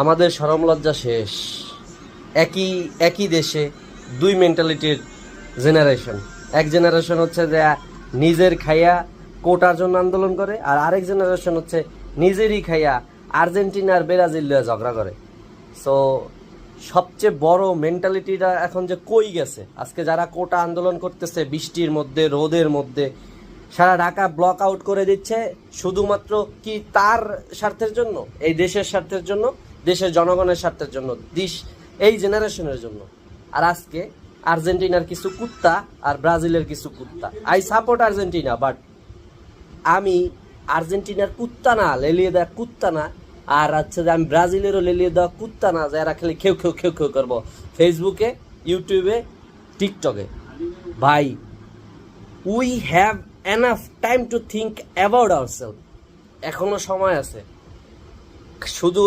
আমাদের শরম লজ্জা শেষ। একই একই দেশে দুই মেন্টালিটির জেনারেশন। এক জেনারেশন হচ্ছে যে নিজের খাইয়া কোটার জন্য আন্দোলন করে, আর আরেক জেনারেশন হচ্ছে নিজেরই খাইয়া আর্জেন্টিনা আর ব্রাজিল লিয়ে ঝগড়া করে। সো সবচেয়ে বড় মেন্টালিটিটা এখন যে কই গেছে, আজকে যারা কোটা আন্দোলন করতেছে বৃষ্টির মধ্যে রোদের মধ্যে, সারা ঢাকা ব্লক আউট করে দিচ্ছে শুধুমাত্র কি তার স্বার্থের জন্য, এই দেশের স্বার্থের জন্য, দেশের জনগণের স্বার্থের জন্য, এই জেনারেশনের জন্য। আর আজকে আর্জেন্টিনার কিছু কুত্তা আর ব্রাজিলের কিছু কুত্তা, আই সাপোর্ট আর্জেন্টিনা, বাট আমি আর্জেন্টিনার কুত্তা না, লেলিয়ে দেওয়া কুত্তা না, আর হচ্ছে যে আমি ব্রাজিলেরও লেলিয়ে দেওয়া কুত্তা না, যারা খালি খেউ খেউ খেউ খেউ করবো ফেসবুকে, ইউটিউবে, টিকটকে। ভাই, we have enough time to think about ourself. এখনো সময় আছে। শুধু